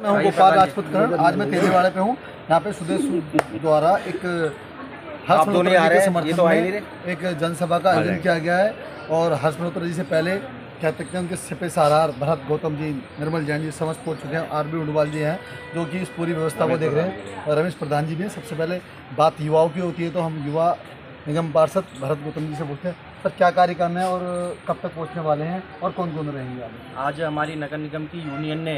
मैं हूँ गोपाल राजपूत करण। आज मैं तेलीवाड़े पे हूँ। यहाँ पे सुदेश द्वारा एक हर्ष मल्होत्रा जी के समर्थन में एक जनसभा का आयोजन किया गया है। और हर्ष मल्होत्रा जी से पहले क्या कहते हैं उनके सिपे सालार भरत गौतम जी, निर्मल जैन जी समझ पहुँच चुके हैं। आरबी उडवाल जी हैं जो कि इस पूरी व्यवस्था को देख रहे हैं, और रमेश प्रधान जी भी हैं। सबसे पहले बात युवाओं की होती है तो हम युवा निगम पार्षद भरत गौतम जी से पूछते हैं, सर क्या कार्य करना है और कब तक पहुँचने वाले हैं और कौन कौन रहेंगे आगे? आज हमारी नगर निगम की यूनियन ने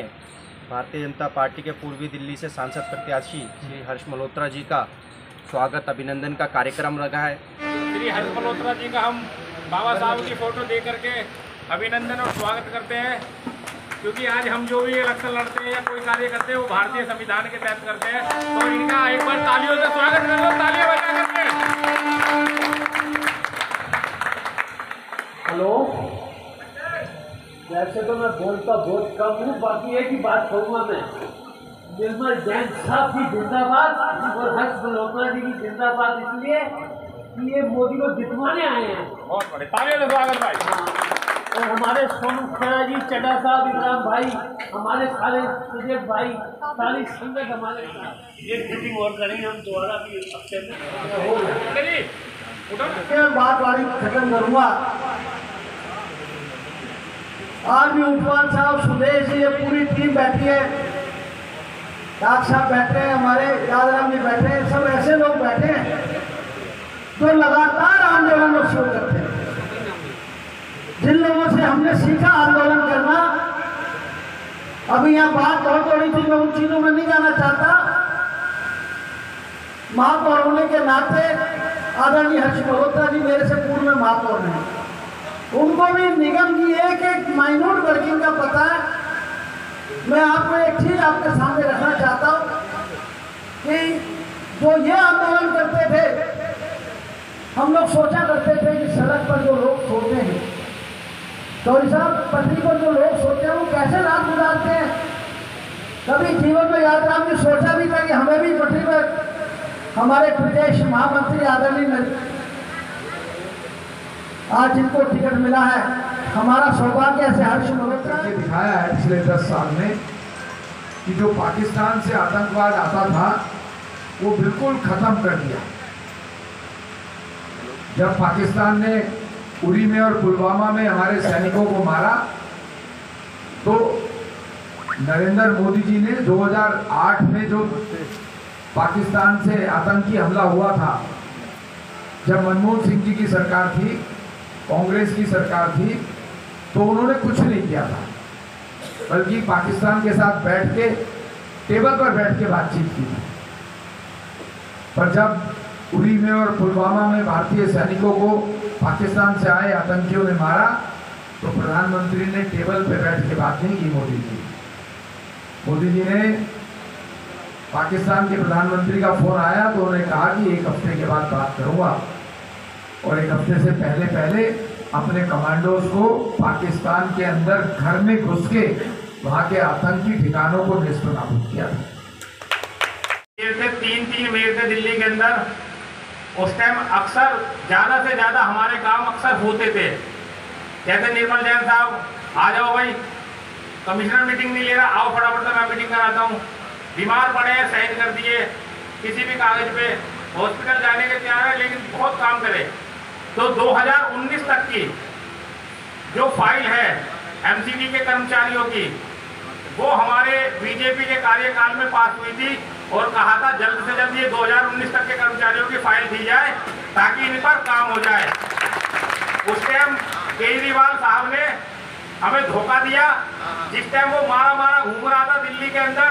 भारतीय जनता पार्टी के पूर्वी दिल्ली से सांसद प्रत्याशी श्री हर्ष मल्होत्रा जी का स्वागत अभिनंदन का कार्यक्रम रखा है। श्री हर्ष मल्होत्रा जी का हम बाबा साहब की फोटो दे करके अभिनंदन और स्वागत करते हैं, क्योंकि आज हम जो भी इलेक्शन लड़ते हैं या कोई कार्य करते हैं वो भारतीय संविधान के तहत करते हैं। तो इनका एक बार तालियों से स्वागत कर लो, तालियां बजा करके। हेलो, वैसे तो मैं बोलता बहुत कम हूँ, बाकी एक ही बात कहूँगा मैं, निर्मल जैन साहब की जिंदाबाद और हर्ष मल्होत्रा जी की जिंदाबाद, इसलिए कि ये मोदी को जितवाने आए हैं। बहुत बड़े तालियों से स्वागत भाई। हाँ, और हमारे सोनू खेड़ा जी, चड्डा साहब, इब्राहिम भाई, हमारे सारे सुजेब भाई, सारी संगत हमारे साथ। एक मीटिंग और करेंगे हम दोबारा भी हफ्ते में। बात वाली खत्म करूँगा। आरबी उडवाल साहब, सुदेश जी, ये पूरी टीम बैठी है, डॉक्टर साहब बैठे हैं, हमारे यादराम जी बैठे हैं, सब ऐसे लोग बैठे हैं जो लगातार आंदोलन शुरू करते हैं। जिन लोगों से हमने सीखा आंदोलन करना, अभी यहाँ बात बहुत हो रही थी, मैं उन चीजों में नहीं जाना चाहता। महापौर होने के नाते आदरणीय हर्ष मल्होत्रा जी मेरे से पूर्व में महापौर हैं, उनको भी निगम की एक एक माइन्यूट वर्किंग का पता है। मैं आपको एक चीज आपके सामने रखना चाहता हूँ कि जो ये आंदोलन करते थे, हम लोग सोचा करते थे कि सड़क पर जो लोग सोते हैं, चौधरी साहब, पटरी पर जो लोग सोते हैं वो कैसे रात गुजारते हैं। कभी जीवन में यादराम ने सोचा भी था कि हमें भी पटरी पर हमारे प्रदेश महामंत्री आदरणीय आज जिनको टिकट मिला है, हमारा सौभाग्य से हर्ष मल्होत्रा ने दिखाया है पिछले 10 साल में कि जो पाकिस्तान से आतंकवाद आता था वो बिल्कुल खत्म कर दिया। जब पाकिस्तान ने उरी में और पुलवामा में हमारे सैनिकों को मारा तो नरेंद्र मोदी जी ने 2008 में जो पाकिस्तान से आतंकी हमला हुआ था, जब मनमोहन सिंह जी की सरकार थी, कांग्रेस की सरकार थी, तो उन्होंने कुछ नहीं किया था, बल्कि पाकिस्तान के साथ बैठ के टेबल पर बैठ के बातचीत की थी। पर जब उरी में और पुलवामा में भारतीय सैनिकों को पाकिस्तान से आए आतंकियों ने मारा तो प्रधानमंत्री ने टेबल पे बैठ के बात नहीं की। मोदी जी ने पाकिस्तान के प्रधानमंत्री का फोन आया तो उन्होंने कहा कि एक हफ्ते के बाद बात करूंगा, और एक हफ्ते से पहले अपने कमांडोज को पाकिस्तान के अंदर घर में घुस के वहां के आतंकी ठिकानों को नेस्त नाबूद किया। 3 मेल थे दिल्ली के अंदर। उस टाइम अक्सर ज़्यादा से ज़्यादा हमारे काम अक्सर होते थे। जैसे निर्मल जैन साहब, आ जाओ भाई, कमिश्नर मीटिंग नहीं ले रहा, आओ फटाफट से मैं मीटिंग कराता हूँ। बीमार पड़े हैं, साइन कर दिए किसी भी कागज पे, हॉस्पिटल जाने के तैयार है, लेकिन बहुत काम करे। तो 2019 तक की जो फाइल है एमसीडी के कर्मचारियों की, वो हमारे बीजेपी के कार्यकाल में पास हुई थी, और कहा था जल्द से जल्द ये 2019 तक के कर्मचारियों की फाइल दी जाए ताकि इन पर काम हो जाए। उस टाइम केजरीवाल साहब ने हमें धोखा दिया। जिस टाइम वो मारा घूम रहा था दिल्ली के अंदर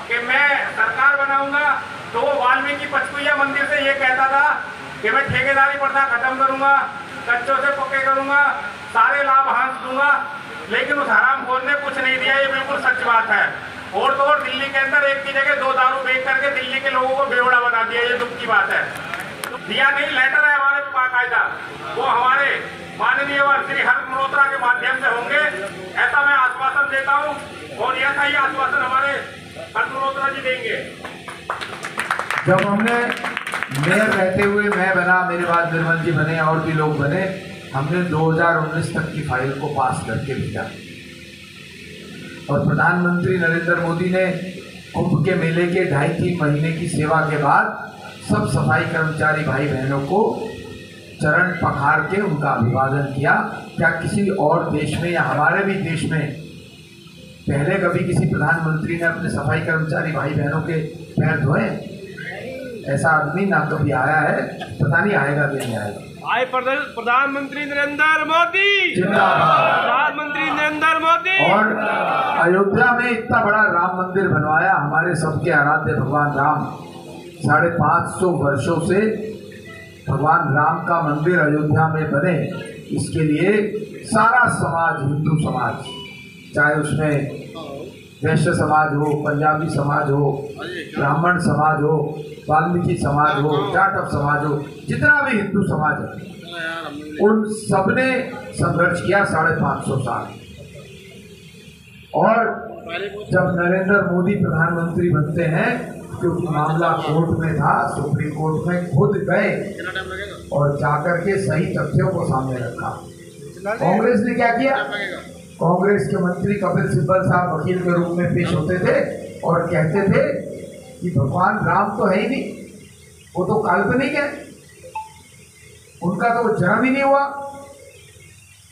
कि मैं सरकार बनाऊंगा, तो वो वाल्मीकि पचकुइया मंदिर से ये कहता था कि मैं ठेकेदारी प्रथा खत्म करूंगा, कच्चों से पक्के करूंगा, सारे लाभ हांस दूंगा, लेकिन उस हरामखोर ने कुछ नहीं दिया। ये बिल्कुल सच बात है। और तो और दिल्ली के अंदर एक की जगह 2 दारू बेच करके दिल्ली के लोगों को बेवड़ा बना दिया। ये दुख की बात है। दिया नहीं, लेटर है हमारे बाकायदा, वो हमारे माननीय श्री हर्ष मल्होत्रा के माध्यम से होंगे, ऐसा मैं आश्वासन देता हूँ, और ऐसा ही आश्वासन हमारे हर्ष मल्होत्रा जी देंगे। जब हमने मेयर रहते हुए मैं बना, मेरे बाद निर्मल जी बने और भी लोग बने, हमने 2019 तक की फाइल को पास करके भेजा। और प्रधानमंत्री नरेंद्र मोदी ने कुंभ के मेले के 2.5-3 महीने की सेवा के बाद सब सफाई कर्मचारी भाई बहनों को चरण पखार के उनका अभिवादन किया। क्या किसी और देश में या हमारे भी देश में पहले कभी किसी प्रधानमंत्री ने अपने सफाई कर्मचारी भाई बहनों के पैर धोए? ऐसा आदमी ना कभी आया है, पता नहीं आएगा कि नहीं आएगा। आए प्रधानमंत्री नरेंद्र मोदी जिंदाबाद। प्रधानमंत्री नरेंद्र मोदी। और अयोध्या में इतना बड़ा राम मंदिर बनवाया हमारे सबके आराध्य भगवान राम। 550 वर्षों से भगवान राम का मंदिर अयोध्या में बने, इसके लिए सारा समाज, हिंदू समाज, चाहे उसमें वैश्य समाज हो, पंजाबी समाज हो, ब्राह्मण समाज हो, वाल्मीकि समाज हो, जाटव समाज हो, जितना भी हिंदू समाज है, उन सबने संघर्ष किया 550 साल। और जब नरेंद्र मोदी प्रधानमंत्री बनते हैं, क्योंकि मामला कोर्ट में था, सुप्रीम कोर्ट में खुद गए और जाकर के सही तथ्यों को सामने रखा। कांग्रेस ने क्या किया? कांग्रेस के मंत्री कपिल सिब्बल साहब वकील के रूप में पेश होते थे और कहते थे कि भगवान राम तो है ही नहीं, वो तो काल्पनिक है, उनका तो जन्म ही नहीं हुआ,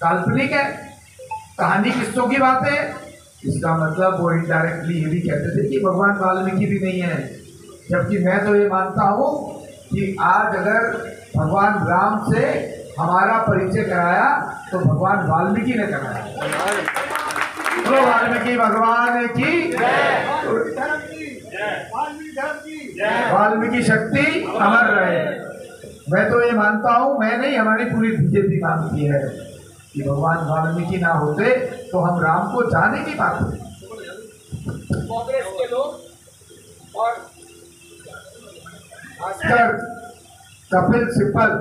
काल्पनिक है, कहानी किस्सों की बात है। इसका मतलब वो इनडायरेक्टली ये भी कहते थे कि भगवान वाल्मीकि भी नहीं है। जबकि मैं तो ये मानता हूँ कि आज अगर भगवान राम से हमारा परिचय कराया तो भगवान वाल्मीकि ने कराया। तो वाल्मीकि भगवान की, वाल्मीकि शक्ति अमर रहे। मैं तो ये मानता हूँ, मैं नहीं, हमारी पूरी बीजेपी मानती है कि भगवान वाल्मीकि ना होते तो हम राम को जाने की बात है। कांग्रेस के लोग और खासकर कपिल सिब्बल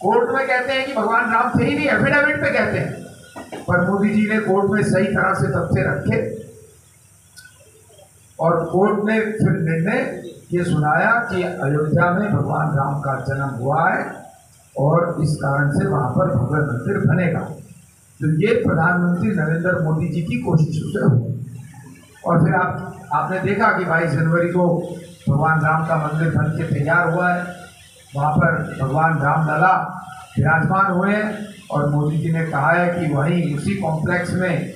कोर्ट में कहते हैं कि भगवान राम थे ही नहीं, एफिडेविट पे कहते हैं, पर मोदी जी ने कोर्ट में सही तरह से तथ्य रखे और कोर्ट ने फिर निर्णय ये सुनाया कि अयोध्या में भगवान राम का जन्म हुआ है और इस कारण से वहां पर भव्य मंदिर बनेगा। तो ये प्रधानमंत्री नरेंद्र मोदी जी की कोशिशों से हुआ। और फिर आपने देखा कि 22 जनवरी को भगवान राम का मंदिर बन के तैयार हुआ है, वहाँ पर भगवान राम लला विराजमान हुए हैं और मोदी जी ने कहा है कि वहीं उसी कॉम्प्लेक्स में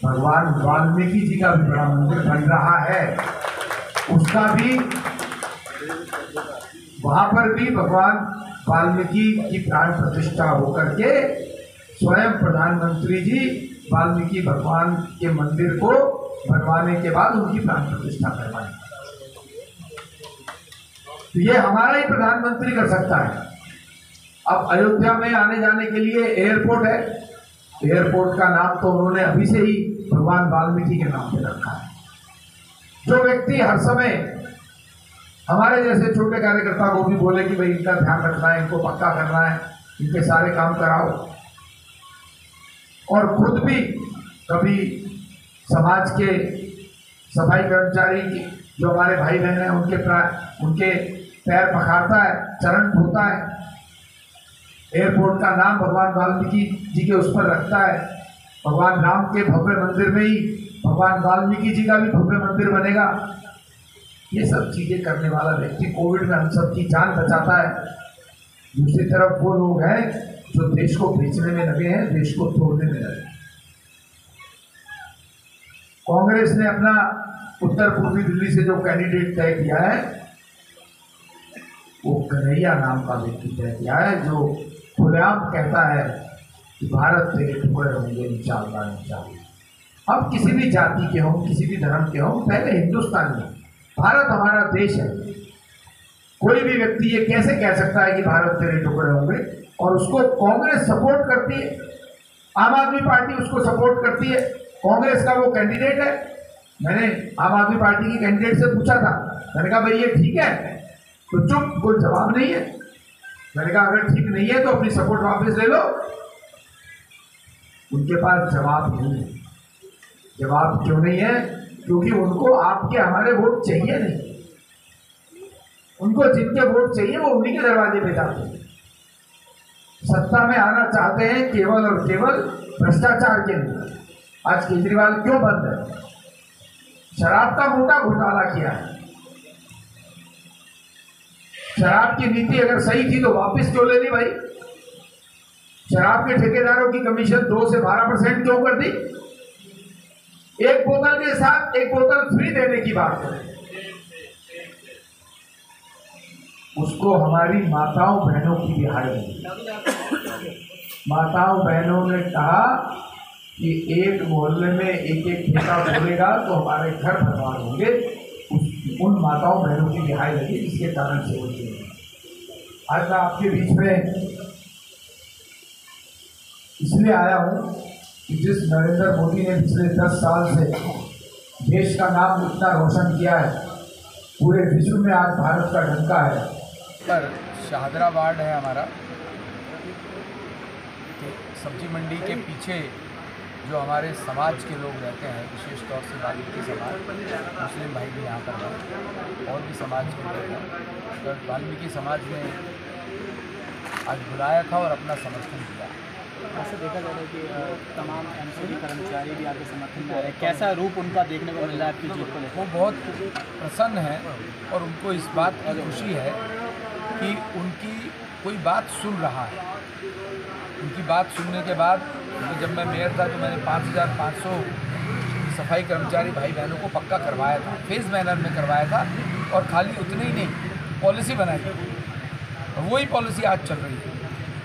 भगवान वाल्मीकि जी का भी बड़ा मंदिर बन रहा है, उसका भी, वहाँ पर भी भगवान वाल्मीकि की प्राण प्रतिष्ठा होकर के स्वयं प्रधानमंत्री जी वाल्मीकि भगवान के मंदिर को बनवाने के बाद उनकी प्राण प्रतिष्ठा करवाएं। तो ये हमारा ही प्रधानमंत्री कर सकता है। अब अयोध्या में आने जाने के लिए एयरपोर्ट है, एयरपोर्ट का नाम तो उन्होंने अभी से ही भगवान वाल्मीकि के नाम पे रखा है। जो व्यक्ति हर समय हमारे जैसे छोटे कार्यकर्ता को भी बोले कि भाई इनका ध्यान रखना है, इनको पक्का करना है, इनके सारे काम कराओ, और खुद भी कभी समाज के सफाई कर्मचारी जो हमारे भाई बहन हैं उनके पैर पखारता है, चरण धोता है, एयरपोर्ट का नाम भगवान वाल्मीकि जी के उस पर रखता है। भगवान राम के भव्य मंदिर में ही भगवान वाल्मीकि जी का भी भव्य मंदिर बनेगा। ये सब चीजें करने वाला व्यक्ति कोविड में हम सब की जान बचाता है। दूसरी तरफ वो लोग हैं जो देश को बेचने में लगे हैं, देश को तोड़ने में लगे। कांग्रेस ने अपना उत्तर पूर्वी दिल्ली से जो कैंडिडेट तय किया है वो कन्हैया नाम का व्यक्ति तय किया है, जो खुलेआम कहता है कि भारत तेरे टुकड़े होंगे इंशाअल्लाह। अब किसी भी जाति के हों, किसी भी धर्म के हों, पहले हिंदुस्तानी, भारत हमारा देश है। कोई भी व्यक्ति ये कैसे कह सकता है कि भारत तेरे टुकड़े होंगे? और उसको कांग्रेस सपोर्ट करती है, आम आदमी पार्टी उसको सपोर्ट करती है, कांग्रेस का वो कैंडिडेट है। मैंने आम आदमी पार्टी की कैंडिडेट से पूछा था, मैंने कहा भाई ये ठीक है? तो चुप, कोई जवाब नहीं है। मैंने कहा अगर ठीक नहीं है तो अपनी सपोर्ट वापस ले लो। उनके पास जवाब नहीं है। जवाब क्यों नहीं है? क्योंकि उनको आपके हमारे वोट चाहिए नहीं। उनको जिनके वोट चाहिए वो उन्हीं के दरवाजे पे जाते हैं। सत्ता में आना चाहते हैं केवल और केवल भ्रष्टाचार के लिए, आज केजरीवाल क्यों बंद है? शराब का मोटा घोटाला किया है। शराब की नीति अगर सही थी तो वापस क्यों ले ली भाई? शराब के ठेकेदारों की कमीशन 2 से 12% क्यों कर दी? एक बोतल के साथ एक बोतल फ्री देने की बात करें, उसको हमारी माताओं बहनों की रिहाई मिली। माताओं बहनों ने कहा कि एक मोहल्ले में एक एक ठेका बोलेगा तो हमारे घर बर्बाद होंगे। उन माताओं बहनों की रिहाई लगी, जिसके कारण से होती है। आज मैं आपके बीच में इसलिए आया हूँ कि जिस नरेंद्र मोदी ने पिछले 10 साल से देश का नाम इतना रोशन किया है, पूरे विश्व में आज भारत का डंका है। पर शाहदरा वार्ड है हमारा, तो सब्जी मंडी के पीछे जो हमारे समाज के लोग रहते हैं, विशेष तौर से वाल्मीकि समाज, मुस्लिम भाई भी यहाँ पर हैं और भी समाज के लोग हैं। तो वाल्मीकि समाज ने आज बुलाया था और अपना समर्थन दिया। ऐसे देखा जा रहा है कि तमाम एमसीडी कर्मचारी भी आपके समर्थन में आ रहे हैं, कैसा रूप उनका देखने को मिल रहा है आपकी जीत को लेकर? वो बहुत प्रसन्न है और उनको इस बात की खुशी है कि उनकी कोई बात सुन रहा है। उनकी बात सुनने के बाद, तो जब मैं मेयर था तो मैंने 5500 सफाई कर्मचारी भाई बहनों को पक्का करवाया था, फेज मैनर में करवाया था, और खाली उतने ही नहीं, पॉलिसी बनाई थी और वही पॉलिसी आज चल रही है,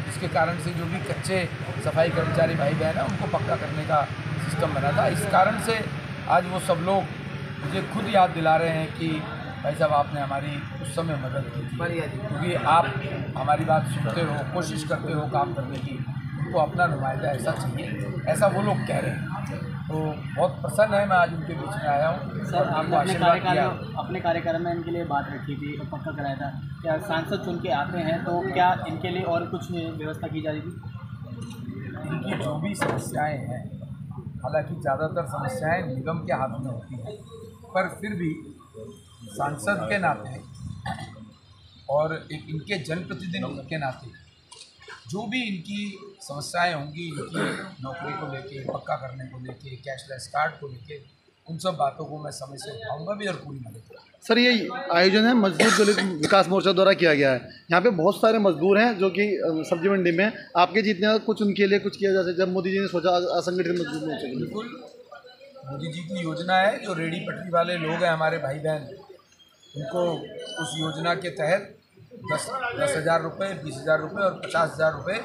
जिसके कारण से जो भी कच्चे सफाई कर्मचारी भाई बहन हैं उनको पक्का करने का सिस्टम बना था। इस कारण से आज वो सब लोग मुझे खुद याद दिला रहे हैं कि भाई साहब आपने हमारी उस समय मदद की थी, क्योंकि आप हमारी बात सुनते हो, कोशिश करते हो काम करने की, उनको अपना नुमाइंदा ऐसा चाहिए, ऐसा वो लोग कह रहे हैं। तो बहुत प्रसन्न है, मैं आज उनके बीच में आया हूँ। सर, आपने अपने कार्यक्रम में इनके लिए बात रखी थी, पक्का कराया था, क्या सांसद चुन के आते हैं तो क्या इनके लिए और कुछ व्यवस्था की जा रही थी? इनकी जो भी समस्याएं हैं, हालांकि ज़्यादातर समस्याएं निगम के हाथ में होती हैं, पर फिर भी सांसद के नाते और एक इनके जनप्रतिनिधि के नाते जो भी इनकी समस्याएं होंगी, इनकी नौकरी को लेके, पक्का करने को लेके, कैशलेस कार्ड को लेके, उन सब बातों को मैं समय से उठाऊंगा भी और पूरी मदद करूँगा। सर, ये आयोजन है मजदूर दलित विकास मोर्चा द्वारा किया गया है। यहाँ पे बहुत सारे मजदूर हैं जो कि सब्जी मंडी में आपके जीतने कुछ उनके लिए कुछ किया जा सकता है, जब मोदी जी ने सोचा असंगठित मजदूर मोर्चा। बिल्कुल, मोदी जी की योजना है, जो रेडी पटरी वाले लोग हैं हमारे भाई बहन, उनको उस योजना के तहत 10,000 रुपये, 20,000 रुपये और 50,000 रुपये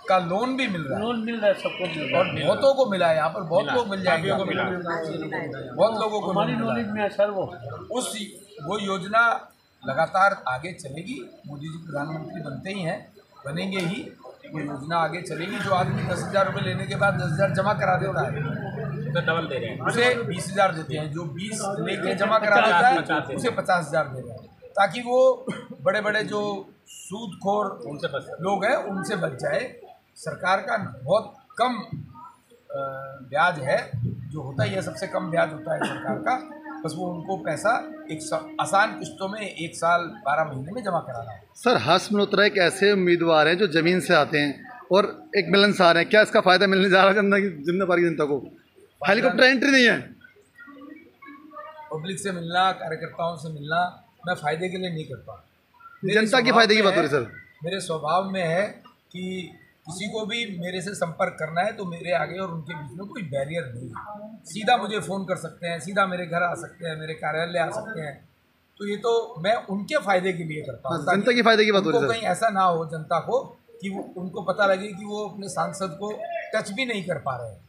का लोन भी मिल रहा है। लोन मिल रहा है सबको, मिल रहा है और बहुतों को मिला है, यहाँ पर बहुत लोग मिल जाएंगे, बहुत लोगों को हमारी नॉलेज में है सर। वो योजना लगातार आगे चलेगी। मोदी जी प्रधानमंत्री बनते ही हैं, बनेंगे ही, वो योजना आगे चलेगी। जो आदमी 10,000 रुपये लेने के बाद 10,000 जमा करा देता है तो डबल दे रहे हैं, उसे 20,000 देते हैं। जो 20 लेके जमा करा देता है उसे 50,000 दे रहे हैं, ताकि वो बड़े बड़े जो सूदखोर लोग हैं उनसे बच जाए। सरकार का बहुत कम ब्याज है, जो होता ही है, सबसे कम ब्याज होता है सरकार का, बस वो उनको पैसा आसान किस्तों में 1 साल 12 महीने में जमा कराना है। सर, हर्ष मल्होत्रा एक ऐसे उम्मीदवार हैं जो ज़मीन से आते हैं और एक मिलनसार हैं। क्या इसका फ़ायदा मिलने जा रहा है जिंदा पारी जनता को? हेलीकॉप्टर एंट्री नहीं है, पब्लिक से मिलना, कार्यकर्ताओं से मिलना मैं फ़ायदे के लिए नहीं करता। जनता के फायदे की बात हो रही सर। मेरे स्वभाव में है कि किसी को भी मेरे से संपर्क करना है तो मेरे आगे और उनके बीच में कोई बैरियर नहीं है। सीधा मुझे फ़ोन कर सकते हैं, सीधा मेरे घर आ सकते हैं, मेरे कार्यालय आ सकते हैं। तो ये तो मैं उनके फ़ायदे के लिए करता हूँ, जनता के फायदे की बात हो रही है। कहीं ऐसा ना हो जनता को कि वो उनको पता लगे कि वो अपने सांसद को टच भी नहीं कर पा रहे हैं,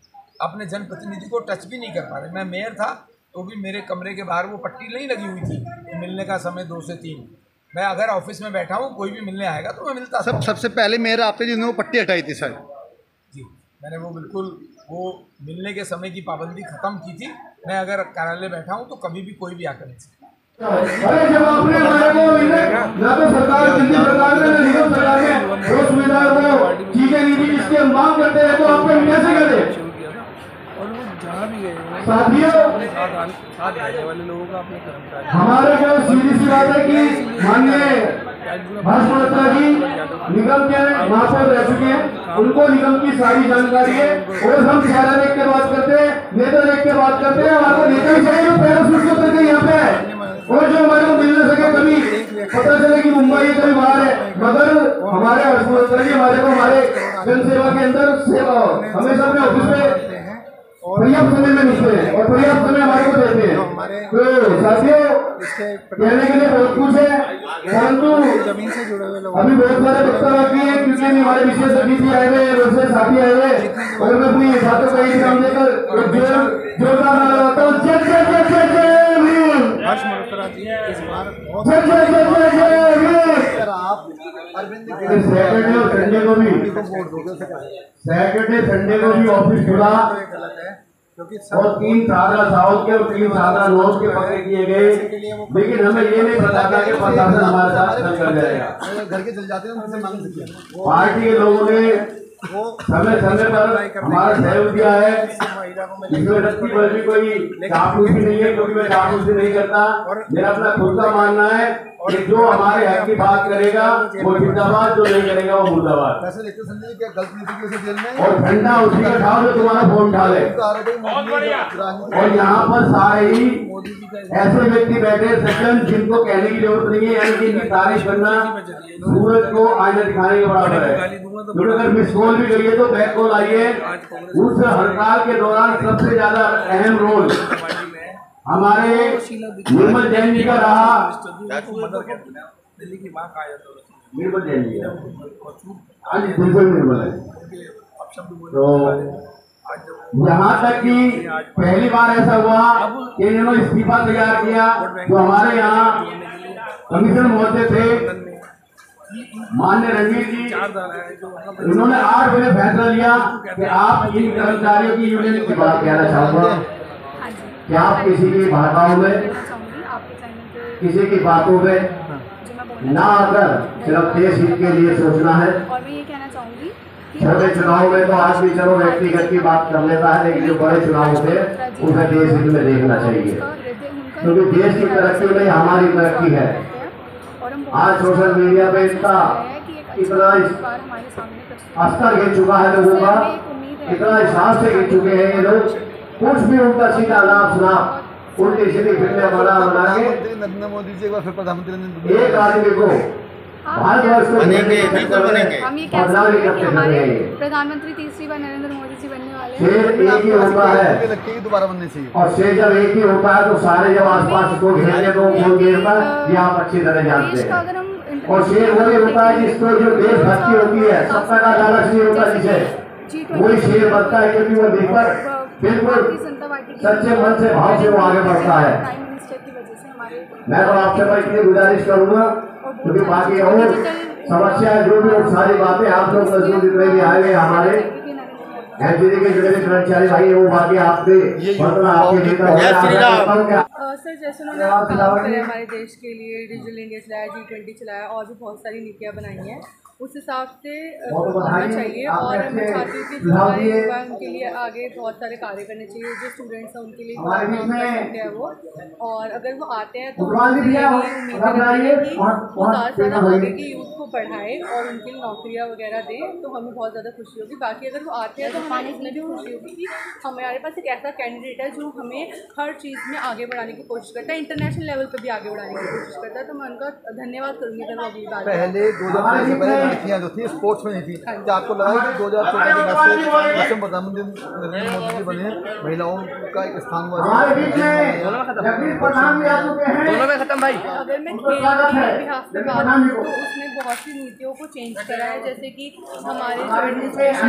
अपने जनप्रतिनिधि को टच भी नहीं कर पा रहे। मैं मेयर था तो भी मेरे कमरे के बाहर वो पट्टी नहीं लगी हुई थी, मिलने का समय 2 से 3। मैं अगर ऑफिस में बैठा हूँ, कोई भी मिलने आएगा तो मैं मिलता। सबसे पहले मेयर आपने जिन्होंने वो पट्टी हटाई थी सर? जी, मैंने वो बिल्कुल वो मिलने के समय की पाबंदी खत्म की थी। मैं अगर कार्यालय बैठा हूँ तो कभी भी कोई भी आकर नहीं सकता। अरे जब आपने हमारे को ना तो सरकार केंद्र सरकार ने निगम सरकार ने जो सुविधा को चीजें नहीं दी, जिसकी हम मांग करते हैं, तो आप कैसे करें? और वो जहाँ भी गए साथियों, साथ आने वाले लोगों का अपने कर्मचारी, हमारे को सीधी सी बात है कि माननीय हर्ष मल्होत्रा जी निगम के महापौर रह चुके हैं, उनको निगम की सारी जानकारी है। और हम चेहरा देख के बात करते हैं, नेता देख के बात करते हैं। आपको नेता ही चाहिए जो पैराशूट से उतर के यहाँ पे है, और जो हमारे को मिल न सके, कभी पता चले कि मुंबई है कभी बाहर है, मगर हमारे हर्ष मल्होत्रा जी हमारे को हमारे जनसेवा के अंदर हमेशा अपने ऑफिस में पर्याप्त समय में मिलते हैं और पर्याप्त समय हमारे को देते हैं। तो साथियों, कहने के लिए बहुत कुछ है, परंतु अभी बहुत सारे वक्ता बाकी है, क्योंकि अभी हमारे विशेष अतिथि आए हुए, विशेष साथी आए हुए, और मैं अपनी बातों का ही काम देकर जोरदार नारा लगाता हूँ, जय जय जय जय जय भीम। हर्ष मल्होत्रा जी इस बार बहुत जय जय जय जय जय भीम। आप अरविंद सैटरडे और संडे को भी ऑफिस खुला और 3 सादा साउथ के और 3 सादा नॉर्थ के पकड़े किए गए, लेकिन हमें ये नहीं पता था कि प्रशासन हमारे साथ चल कर जाएगा। घर के चल जाते हैं, उनसे मांग सकते हैं। पार्टी के लोगों ने समय समय पर हमारा सहयोग दिया है, इसमें रस्ती पर भी कोई चापलूसी नहीं है, क्योंकि मैं चापलूसी नहीं करता। मेरा अपना खुद का मानना है कि जो हमारे हक की बात करेगा वो जिंदाबाद, जो नहीं करेगा वो मुर्दाबाद। पैसे लेते समझे क्या गलत नीति की वजह से जेल में, और ठंडा उसी का खाओ जो तुम्हारा फोन उठा ले। और यहाँ पर सारे ही ऐसे व्यक्ति बैठे सज्जन जिनको कहने की जरूरत नहीं है, यानी कि इनकी तारीफ करना सूरज को आईना दिखाने के बराबर है। क्योंकि अगर मिस कॉल भी करिए तो बैक कॉल आइए। उस हड़ताल के दौरान सबसे ज्यादा अहम रोल हमारे निर्मल जैन जी का रहा। निर्मल जैन जी आज बिल्कुल निर्मल है। तो यहाँ तक कि पहली बार ऐसा हुआ कि इन्होंने इस्तीफा तैयार किया। जो हमारे यहाँ कमीशन मोर्चे थे माननीय रणवीर जी, उन्होंने 8 बजे फैसला लिया कि आप इन कर्मचारियों की यूनियन की बात कहना चाहूँगा कि आप किसी की भाषाओं में, किसी की बातों में ना आकर सिर्फ देश हित के लिए सोचना है। और मैं ये कहना चाहूँगी छोटे चुनाव में तो आदमी चलो व्यक्तिगत की बात कर लेता है, लेकिन जो बड़े चुनाव होते हैं उसे देश हित में देखना चाहिए, क्योंकि देश की तरक्की में हमारी तरक्की है। आज सोशल मीडिया पे इतना स्तर गिर चुका है लोगों का, इतना हिसाब से गिर चुके हैं ये लोग, कुछ भी उनका सीधा लाभ सुनाभ उल्टी सीधी फिल्में बना के नरेंद्र मोदी जी एक बार फिर प्रधानमंत्री एक आदमी को भारतवर्ष को हम ये कह सकते हैं कि हमारे प्रधानमंत्री तीसरी बार नरेंद्र मोदी जी बनने वाले हैं। शेर एक ही होता है लगती है दोबारा बननी चाहिए, और शेर जब एक ही होता है तो सारे जब आसपास को घेरने को कौन घेरता है ये आप अच्छी तरह जानते हैं। और शेर वही होता है जिसको जो देशभक्ति होती है, सत्ता का लालच नहीं होता, जिसे वही शेर बनता है, क्योंकि वो देखकर बिल्कुल सच्चे मन से भाव से वो आगे बढ़ता है। मैं तो आपसे भाई इतनी गुजारिश करूंगा, क्योंकि बाकी और समस्या जो भी और सारी बातें आप लोग मजदूर जितने भी आए हुए हमारे एनजीटी के जुड़े कर्मचारी भाई, वो बाकी आपके आपके नेता सर, जैसे उन्होंने काम करे हमारे देश के लिए, डिजिटल इंडिया चलाया, G20 चलाया, और भी बहुत सारी नीतियाँ बनाई हैं, उस हिसाब से होना चाहिए। और मैं चाहती हूँ कि हमारे युवा उनके लिए आगे बहुत सारे कार्य करने चाहिए, जो स्टूडेंट्स हैं उनके लिए काम कर सकते हैं वो, और अगर वो आते हैं तो उम्मीद करते हैं कि वो ज़्यादा से ज़्यादा आगे की यूथ को बढ़ाएं और उनके लिए नौकरियाँ वगैरह दें, तो हमें बहुत ज़्यादा खुशी होगी। बाकी अगर वो आते हैं तो हमें इसमें भी खुशी होगी कि हमारे पास एक ऐसा कैंडिडेट है जो हमें हर चीज़ में आगे बढ़ाने की कोशिश करता है, इंटरनेशनल लेवल पर भी आगे बढ़ाने की कोशिश करता है, तो मैं उनका धन्यवाद करूँगी अगर वो अगली बार। पहले 2013 से पहले लड़कियाँ जो थी स्पोर्ट्स में नहीं थी, क्या आपको लगा कि 2014 के बाद से प्रधानमंत्री नरेंद्र मोदी जी बने, महिलाओं का एक स्थान हुआ? दोनों में खत्म भाई। अगर मैं खेल की इतिहास से बात करूँ तो उसने बहुत सी नीतियों को चेंज करा है, जैसे कि हमारे जो एडमिनिस्ट्रेशन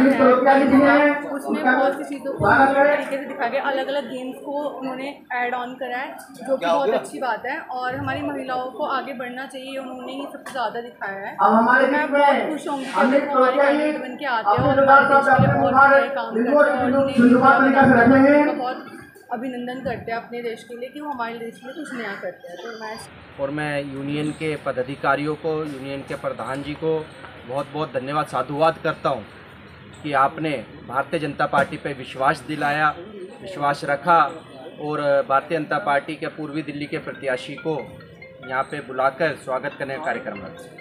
है उसने बहुत सी चीज़ों को तरीके से दिखा के अलग अलग गेम्स को उन्होंने ऐड ऑन करा है, जो कि बहुत अच्छी बात है, और हमारी महिलाओं को आगे बढ़ना चाहिए, उन्होंने ही सबसे ज़्यादा दिखाया है। तो मैं बहुत खुश होंगी कि हमारे कैंडिडेट बन के आते हैं और हमारे देश के लिए बहुत बड़े काम करते हैं, और बहुत अभिनंदन करते हैं अपने देश के लिए कि वो हमारे देश में कुछ नया करते हैं। तो मैं यूनियन के पदाधिकारियों को, यूनियन के प्रधान जी को बहुत बहुत धन्यवाद, साधुवाद करता हूँ कि आपने भारतीय जनता पार्टी पर विश्वास दिलाया, विश्वास रखा, और भारतीय जनता पार्टी के पूर्वी दिल्ली के प्रत्याशी को यहाँ पे बुलाकर स्वागत करने का कार्यक्रम रखा।